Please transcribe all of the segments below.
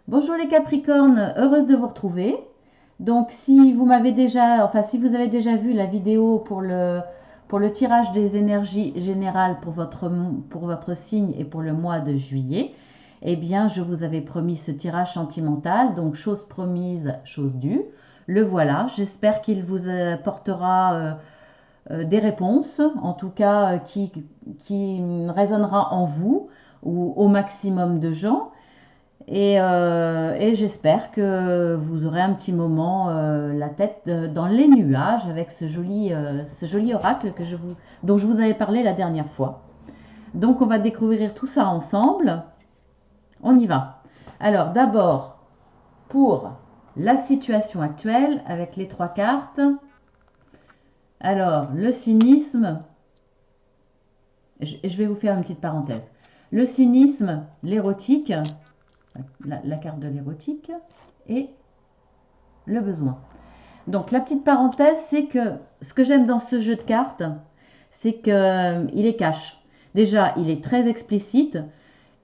Bonjour les Capricornes, heureuse de vous retrouver. Donc si vous m'avez déjà, enfin si vous avez déjà vu la vidéo pour le tirage des énergies générales pour votre signe et pour le mois de juillet, eh bien je vous avais promis ce tirage sentimental, donc chose promise, chose due. Le voilà, j'espère qu'il vous apportera des réponses, en tout cas qui résonnera en vous ou au maximum de gens. Et j'espère que vous aurez un petit moment la tête dans les nuages avec ce joli oracle dont je vous avais parlé la dernière fois. Donc on va découvrir tout ça ensemble. On y va. Alors d'abord, pour la situation actuelle avec les trois cartes. Alors, le cynisme, je vais vous faire une petite parenthèse. Le cynisme, l'érotique, la carte de l'érotique, et le besoin. Donc la petite parenthèse, c'est que ce que j'aime dans ce jeu de cartes, c'est qu'il est cash. Déjà, il est très explicite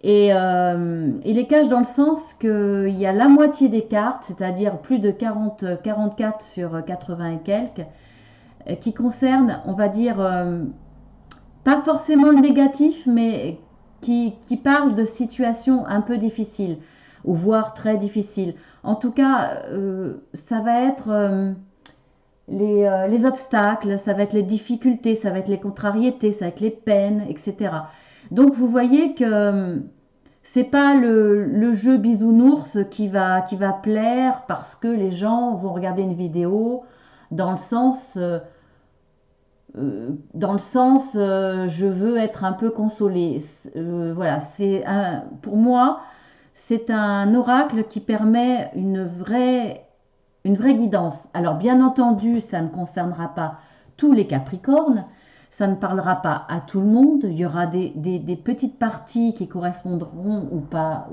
et il est cash dans le sens qu'il y a la moitié des cartes, c'est-à-dire plus de 44 sur 80 et quelques, qui concernent, on va dire, pas forcément le négatif, mais qui parlent de situations un peu difficiles, ou voire très difficiles. En tout cas, ça va être les obstacles, ça va être les difficultés, ça va être les contrariétés, ça va être les peines, etc. Donc vous voyez que c'est pas le jeu bisounours qui va plaire parce que les gens vont regarder une vidéo dans le sens je veux être un peu consolé. Voilà, pour moi, c'est un oracle qui permet une vraie guidance. Alors bien entendu, ça ne concernera pas tous les Capricornes, ça ne parlera pas à tout le monde, il y aura des petites parties qui correspondront ou pas,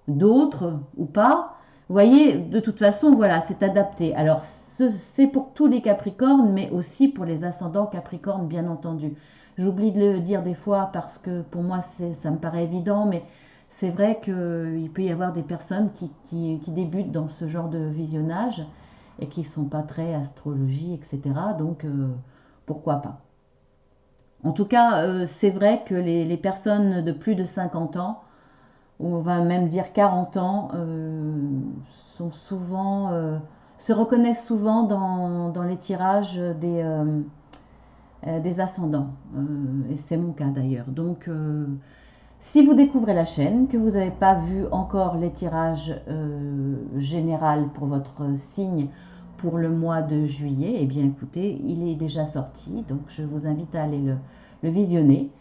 d'autres ou pas. Vous voyez, de toute façon, voilà, c'est adapté. Alors, c'est pour tous les Capricornes, mais aussi pour les ascendants Capricornes, bien entendu. J'oublie de le dire des fois parce que pour moi, ça me paraît évident, mais c'est vrai qu'il peut y avoir des personnes qui débutent dans ce genre de visionnage et qui ne sont pas très astrologie, etc. Donc, pourquoi pas. En tout cas, c'est vrai que les personnes de plus de 50 ans, ou on va même dire 40 ans, sont souvent, se reconnaissent souvent dans les tirages des ascendants. Et c'est mon cas d'ailleurs. Donc, si vous découvrez la chaîne, que vous n'avez pas vu encore les tirages général pour votre signe pour le mois de juillet, eh bien écoutez, il est déjà sorti, donc je vous invite à aller le visionner.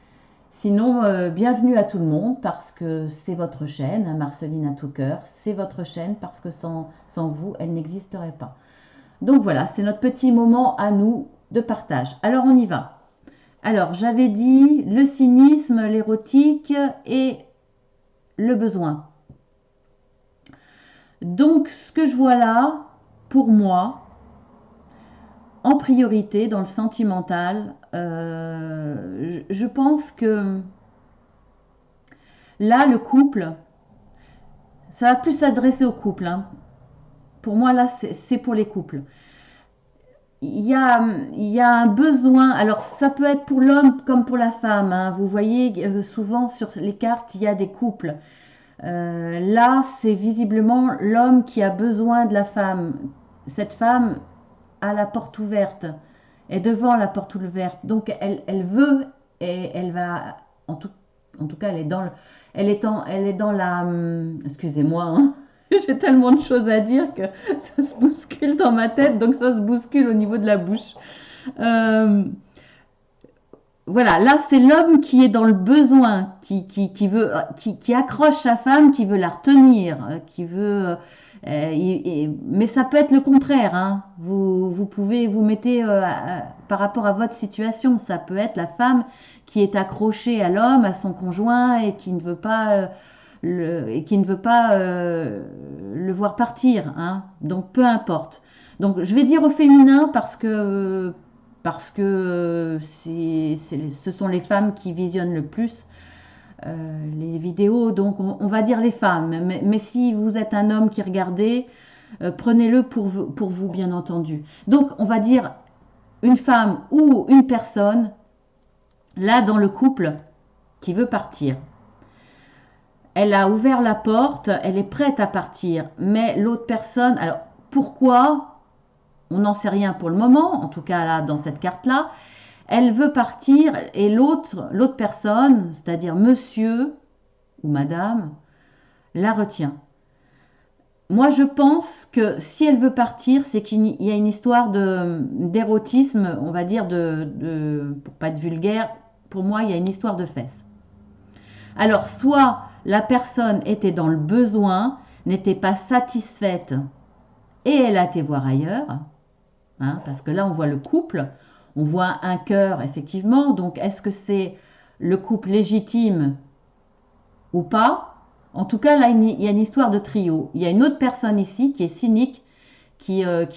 Sinon, bienvenue à tout le monde parce que c'est votre chaîne, hein, Marceline à tout cœur, c'est votre chaîne parce que sans vous, elle n'existerait pas. Donc voilà, c'est notre petit moment à nous de partage. Alors on y va. Alors j'avais dit le cynisme, l'érotique et le besoin. Donc ce que je vois là, pour moi, en priorité dans le sentimental, je pense que là, le couple, ça va plus s'adresser au couple, hein. Pour moi, là, c'est pour les couples. Il y a un besoin, alors ça peut être pour l'homme comme pour la femme, hein. Vous voyez, souvent sur les cartes, il y a des couples. Là, c'est visiblement l'homme qui a besoin de la femme. Cette femme a la porte ouverte, est devant la porte ouverte. Donc, elle veut et elle va, en tout cas, elle est dans la, excusez-moi, hein, j'ai tellement de choses à dire que ça se bouscule dans ma tête, donc ça se bouscule au niveau de la bouche. Euh, voilà, là c'est l'homme qui est dans le besoin, qui accroche sa femme, qui veut la retenir, qui veut. Mais ça peut être le contraire, hein. Vous pouvez vous mettez par rapport à votre situation, ça peut être la femme qui est accrochée à l'homme, à son conjoint et qui ne veut pas le voir partir, hein. Donc peu importe. Donc je vais dire au féminin parce que ce sont les femmes qui visionnent le plus. les vidéos, donc on va dire les femmes. Mais si vous êtes un homme qui regardez, prenez-le pour vous, bien entendu. Donc, on va dire une femme ou une personne, là, dans le couple, qui veut partir. Elle a ouvert la porte, elle est prête à partir, mais l'autre personne, alors pourquoi? On n'en sait rien pour le moment, en tout cas là, dans cette carte-là. Elle veut partir et l'autre personne, c'est-à-dire monsieur ou madame, la retient. Moi, je pense que si elle veut partir, c'est qu'il y a une histoire d'érotisme, on va dire, pour pas être vulgaire, pour moi, il y a une histoire de fesses. Alors, soit la personne était dans le besoin, n'était pas satisfaite et elle a été voir ailleurs, hein, parce que là, on voit le couple, on voit un cœur, effectivement. Donc, est-ce que c'est le couple légitime ou pas? En tout cas, là, il y a une histoire de trio. Il y a une autre personne ici qui est cynique, qui veut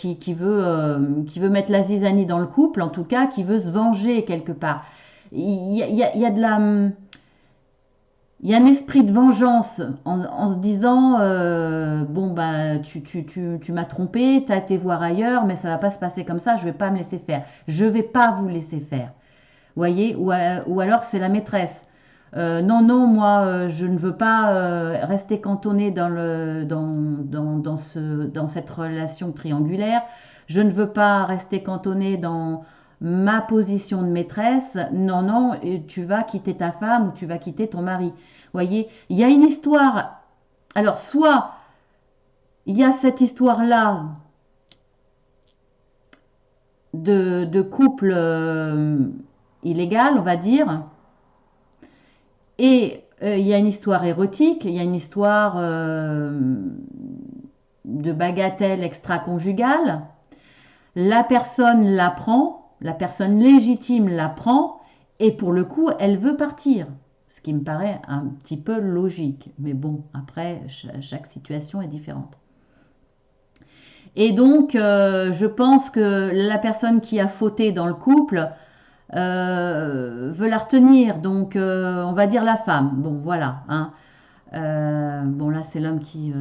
mettre la zizanie dans le couple, en tout cas, qui veut se venger quelque part. Il y a de la... Il y a un esprit de vengeance en se disant bon bah tu m'as trompé, tu as été voir ailleurs, mais ça va pas se passer comme ça, je vais pas me laisser faire. Je vais pas vous laisser faire. Voyez, ou alors c'est la maîtresse. Non, non, moi, je ne veux pas rester cantonnée dans cette relation triangulaire. Je ne veux pas rester cantonnée dans ma position de maîtresse. Non, non, tu vas quitter ta femme ou tu vas quitter ton mari. Voyez, il y a une histoire. Alors, soit il y a cette histoire-là de couple illégal, on va dire, et il y a une histoire érotique, il y a une histoire de bagatelle extra-conjugale. La personne la prend, la personne légitime la prend, et pour le coup, elle veut partir. Ce qui me paraît un petit peu logique. Mais bon, après, chaque situation est différente. Et donc, je pense que la personne qui a fauté dans le couple veut la retenir. Donc, on va dire la femme. Bon, voilà. Hein. Bon, là, c'est l'homme qui...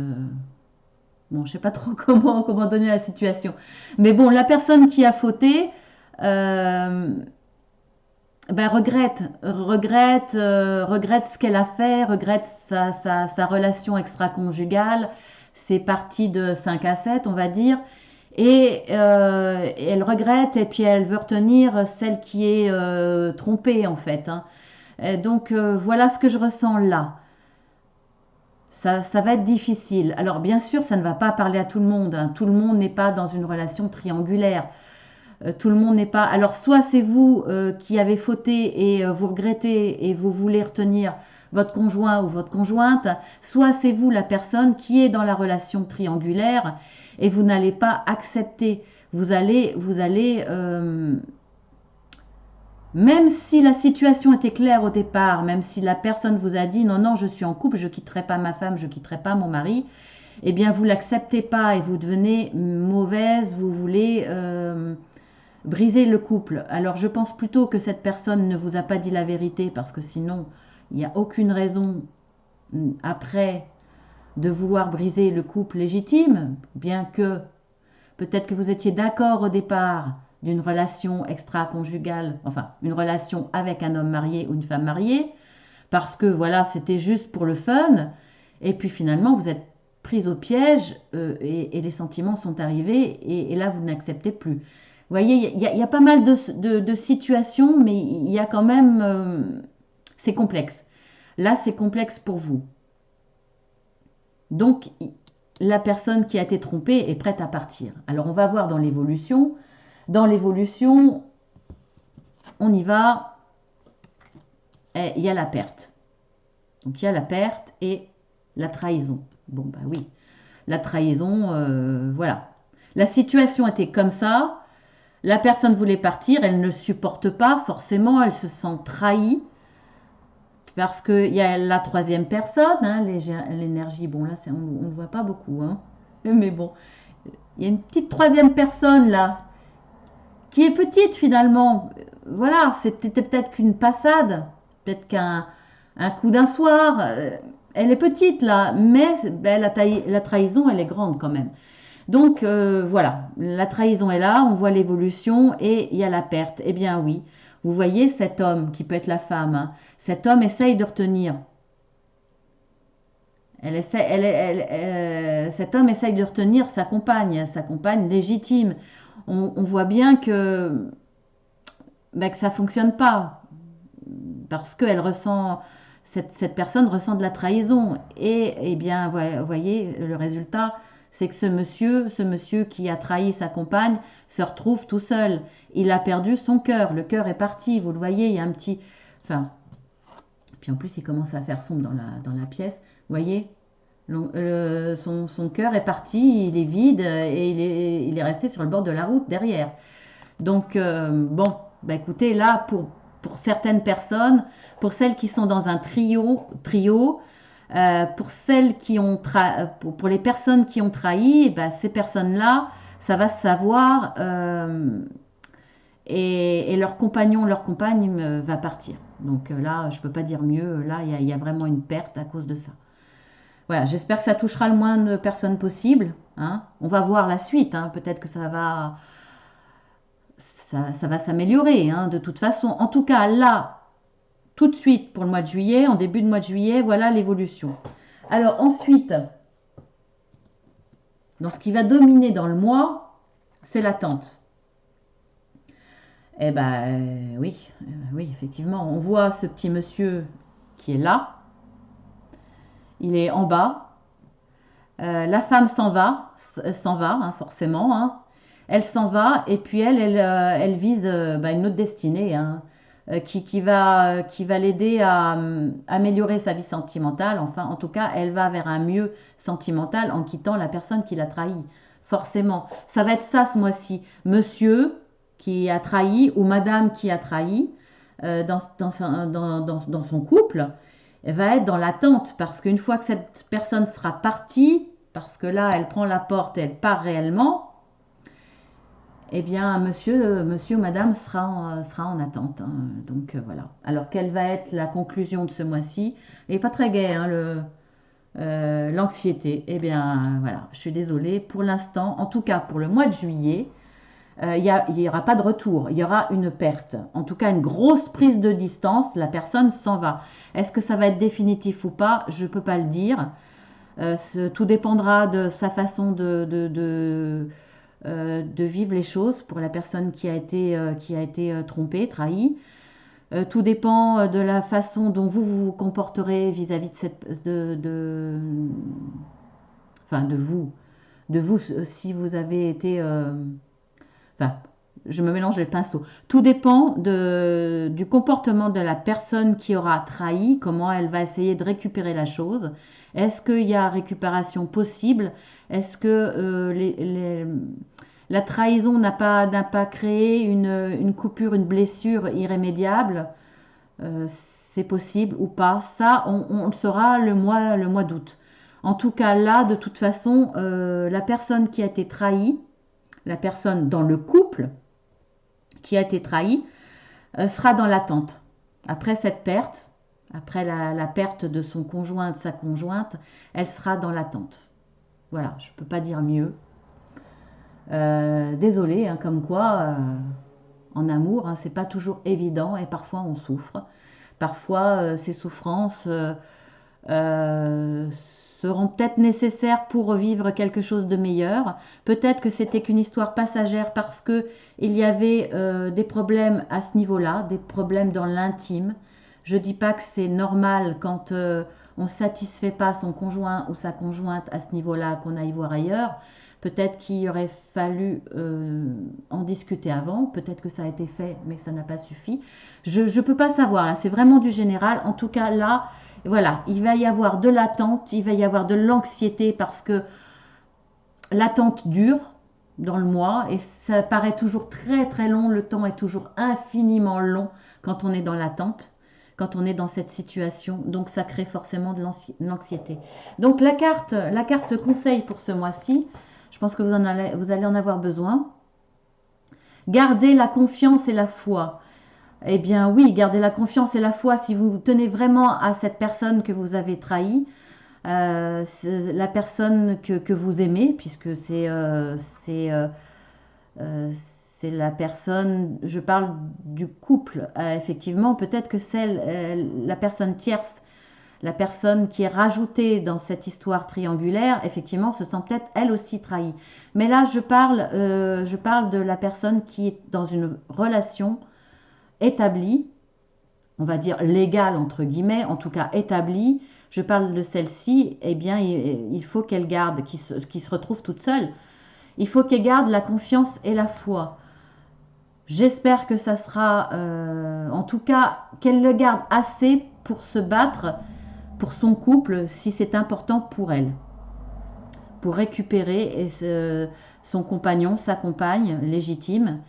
bon, je sais pas trop comment donner la situation. Mais bon, la personne qui a fauté... ben, regrette ce qu'elle a fait, regrette sa relation extra-conjugale. C'est parti de 5 à 7, on va dire. Et elle regrette et puis elle veut retenir celle qui est trompée, en fait. Hein. Donc, voilà ce que je ressens là. Ça va être difficile. Alors, bien sûr, ça ne va pas parler à tout le monde. Hein. Tout le monde n'est pas dans une relation triangulaire. Tout le monde n'est pas... Alors, soit c'est vous qui avez fauté et vous regrettez et vous voulez retenir votre conjoint ou votre conjointe, soit c'est vous la personne qui est dans la relation triangulaire et vous n'allez pas accepter. Vous allez même si la situation était claire au départ, même si la personne vous a dit non, non, je suis en couple, je ne quitterai pas ma femme, je ne quitterai pas mon mari, eh bien, vous ne l'acceptez pas et vous devenez mauvaise, vous voulez... briser le couple. Alors je pense plutôt que cette personne ne vous a pas dit la vérité parce que sinon il n'y a aucune raison après de vouloir briser le couple légitime, bien que peut-être que vous étiez d'accord au départ d'une relation extra-conjugale, enfin une relation avec un homme marié ou une femme mariée, parce que voilà, c'était juste pour le fun, et puis finalement vous êtes prise au piège et les sentiments sont arrivés et là vous n'acceptez plus. Vous voyez, il y a pas mal de situations, mais il y a quand même... c'est complexe. Là, c'est complexe pour vous. Donc, la personne qui a été trompée est prête à partir. Alors, on va voir dans l'évolution. Dans l'évolution, on y va. Et il y a la perte. Donc, il y a la perte et la trahison. Bon, bah oui. La trahison, voilà. La situation était comme ça. La personne voulait partir, elle ne supporte pas, forcément, elle se sent trahie. Parce qu'il y a la troisième personne, hein, l'énergie, bon là, on ne le voit pas beaucoup, hein, mais bon, il y a une petite troisième personne là, qui est petite finalement. Voilà, c'était peut-être qu'une passade, peut-être un coup d'un soir. Elle est petite là, mais ben, la trahison, elle est grande quand même. Donc voilà, la trahison est là, on voit l'évolution et il y a la perte. Eh bien oui, vous voyez cet homme qui peut être la femme, hein, cet homme essaye de retenir. Cet homme essaye de retenir sa compagne légitime. On voit bien que, ben, que ça fonctionne pas parce que cette personne ressent de la trahison. Et eh bien, vous voyez, le résultat, c'est que ce monsieur qui a trahi sa compagne se retrouve tout seul. Il a perdu son cœur. Le cœur est parti. Vous le voyez, il y a un petit. Enfin, puis en plus, il commence à faire sombre dans la pièce. Vous voyez, son cœur est parti, il est vide et il est resté sur le bord de la route derrière. Donc, bon, bah écoutez, là, pour certaines personnes, pour celles qui sont dans un trio pour celles qui ont pour les personnes qui ont trahi, bah, ces personnes-là, ça va se savoir et leur compagnon, leur compagne va partir. Donc là, je ne peux pas dire mieux. Là, il y a vraiment une perte à cause de ça. Voilà, j'espère que ça touchera le moins de personnes possible. Hein. On va voir la suite. Hein. Peut-être que ça va s'améliorer, hein, de toute façon. En tout cas, là, tout de suite pour le mois de juillet, en début de mois de juillet, voilà l'évolution. Alors ensuite, dans ce qui va dominer dans le mois, c'est l'attente. Eh ben oui, oui, effectivement, on voit ce petit monsieur qui est là. Il est en bas. La femme s'en va, hein, forcément. Hein. Elle s'en va et puis elle vise une autre destinée, hein, qui va l'aider à améliorer sa vie sentimentale. Enfin, en tout cas, elle va vers un mieux sentimental en quittant la personne qui l'a trahi. Forcément, ça va être ça ce mois-ci. Monsieur qui a trahi ou madame qui a trahi dans son couple, elle va être dans l'attente parce qu'une fois que cette personne sera partie, parce que là, elle prend la porte et elle part réellement, eh bien, monsieur ou madame sera en attente. Hein. Donc, voilà. Alors, quelle va être la conclusion de ce mois-ci? Et pas très gai, hein, l'anxiété. Eh bien, voilà, je suis désolée. Pour l'instant, en tout cas pour le mois de juillet, il n'y aura pas de retour, il y aura une perte. En tout cas, une grosse prise de distance, la personne s'en va. Est-ce que ça va être définitif ou pas? Je ne peux pas le dire. Tout dépendra de sa façon de vivre les choses pour la personne qui a été trompée, trahie. Tout dépend de la façon dont vous vous comporterez vis-à-vis enfin, de vous si vous avez été enfin, je me mélange les pinceaux. Tout dépend du comportement de la personne qui aura trahi, comment elle va essayer de récupérer la chose. Est-ce qu'il y a récupération possible? Est-ce que la trahison n'a pas créé une coupure, une blessure irrémédiable? C'est possible ou pas? Ça, on le saura le mois d'août. En tout cas, là, de toute façon, la personne qui a été trahie, la personne dans le couple qui a été trahie sera dans l'attente. Après cette perte, après la perte de son conjoint, de sa conjointe, elle sera dans l'attente. Voilà, je ne peux pas dire mieux. Désolée, hein, comme quoi, en amour, hein, c'est pas toujours évident et parfois on souffre. Parfois, ces souffrances seront peut-être nécessaires pour vivre quelque chose de meilleur. Peut-être que c'était qu'une histoire passagère parce que il y avait des problèmes à ce niveau-là, des problèmes dans l'intime. Je dis pas que c'est normal quand on satisfait pas son conjoint ou sa conjointe à ce niveau-là qu'on aille voir ailleurs. Peut-être qu'il aurait fallu en discuter avant. Peut-être que ça a été fait, mais ça n'a pas suffi. Je ne peux pas savoir. Là, c'est vraiment du général. En tout cas, là, voilà, il va y avoir de l'attente, il va y avoir de l'anxiété parce que l'attente dure dans le mois et ça paraît toujours très très long. Le temps est toujours infiniment long quand on est dans l'attente, quand on est dans cette situation. Donc ça crée forcément de l'anxiété. Donc la carte conseil pour ce mois-ci, je pense que vous allez en avoir besoin. Gardez la confiance et la foi. Eh bien oui, gardez la confiance et la foi si vous tenez vraiment à cette personne que vous avez trahie, c'est la personne que vous aimez, puisque c'est la personne, je parle du couple, effectivement, peut-être que la personne tierce, la personne qui est rajoutée dans cette histoire triangulaire, effectivement, se sent peut-être elle aussi trahie. Mais là, je parle de la personne qui est dans une relation établie, on va dire légale entre guillemets, en tout cas établie. Je parle de celle-ci, eh bien, il faut qu'elle garde, qui se retrouve toute seule. Il faut qu'elle garde la confiance et la foi. J'espère que ça sera, en tout cas, qu'elle le garde assez pour se battre pour son couple si c'est important pour elle, pour récupérer son compagnon, sa compagne légitime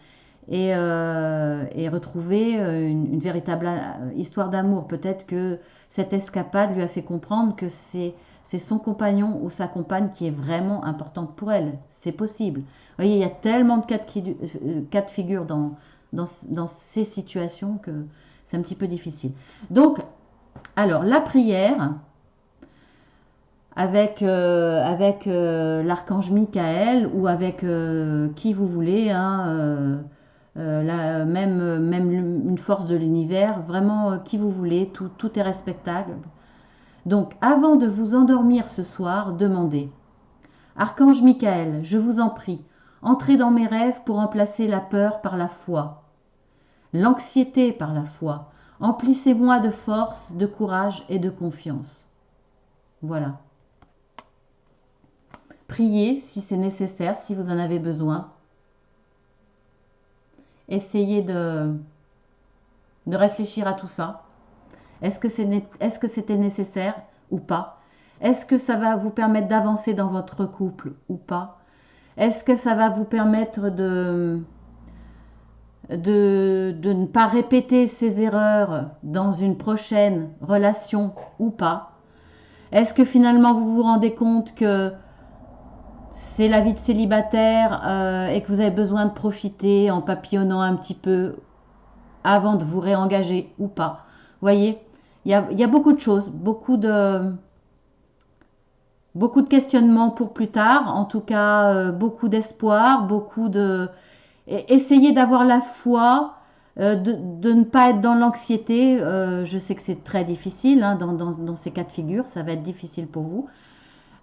et retrouver une véritable histoire d'amour. Peut-être que cette escapade lui a fait comprendre que c'est son compagnon ou sa compagne qui est vraiment importante pour elle. C'est possible. Vous voyez, il y a tellement de cas de figure dans ces situations que c'est un petit peu difficile. Donc, alors, la prière avec l'archange Michael ou avec qui vous voulez, hein, même une force de l'univers, vraiment qui vous voulez, tout est respectable. Donc, avant de vous endormir ce soir, demandez: Archange Michael, je vous en prie, entrez dans mes rêves pour remplacer la peur par la foi, l'anxiété par la foi. Emplissez-moi de force, de courage et de confiance. Voilà. Priez si c'est nécessaire, si vous en avez besoin. Essayez de réfléchir à tout ça. Est-ce que c'était nécessaire ou pas? Est-ce que ça va vous permettre d'avancer dans votre couple ou pas? Est-ce que ça va vous permettre de ne pas répéter ces erreurs dans une prochaine relation ou pas? Est-ce que finalement vous vous rendez compte que c'est la vie de célibataire et que vous avez besoin de profiter en papillonnant un petit peu avant de vous réengager ou pas? Vous voyez, il y a beaucoup de choses, beaucoup de questionnements pour plus tard, en tout cas beaucoup d'espoir, essayez d'avoir la foi, de ne pas être dans l'anxiété. Je sais que c'est très difficile hein, dans ces cas de figure, ça va être difficile pour vous.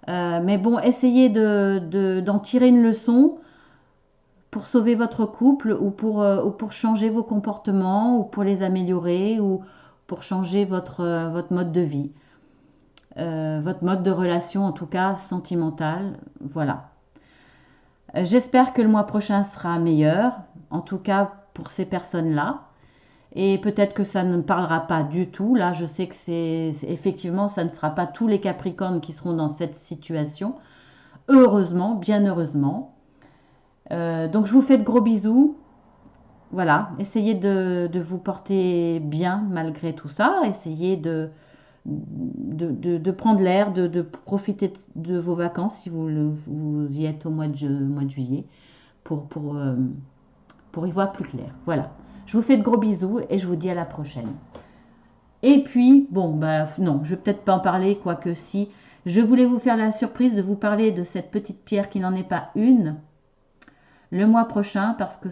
Mais bon, essayez d'en tirer une leçon pour sauver votre couple ou pour changer vos comportements ou pour les améliorer ou pour changer votre mode de vie, votre mode de relation en tout cas sentimental. Voilà. J'espère que le mois prochain sera meilleur, en tout cas pour ces personnes-là. Et peut-être que ça ne parlera pas du tout. Là, je sais que effectivement, ça ne sera pas tous les Capricornes qui seront dans cette situation. Heureusement, bien heureusement. Donc, je vous fais de gros bisous. Voilà, essayez de vous porter bien malgré tout ça. Essayez de prendre l'air, de profiter de vos vacances si vous y êtes au mois de juillet pour y voir plus clair. Voilà. Je vous fais de gros bisous et je vous dis à la prochaine. Et puis, bon, bah non, je vais peut-être pas en parler, quoique si. Je voulais vous faire la surprise de vous parler de cette petite pierre qui n'en est pas une le mois prochain parce que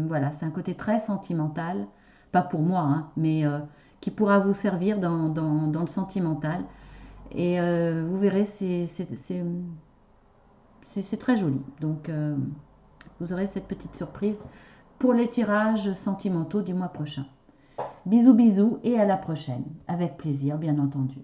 voilà, c'est un côté très sentimental, pas pour moi, hein, mais qui pourra vous servir dans le sentimental. Et vous verrez, c'est très joli. Donc, vous aurez cette petite surprise pour les tirages sentimentaux du mois prochain. Bisous bisous et à la prochaine. Avec plaisir, bien entendu.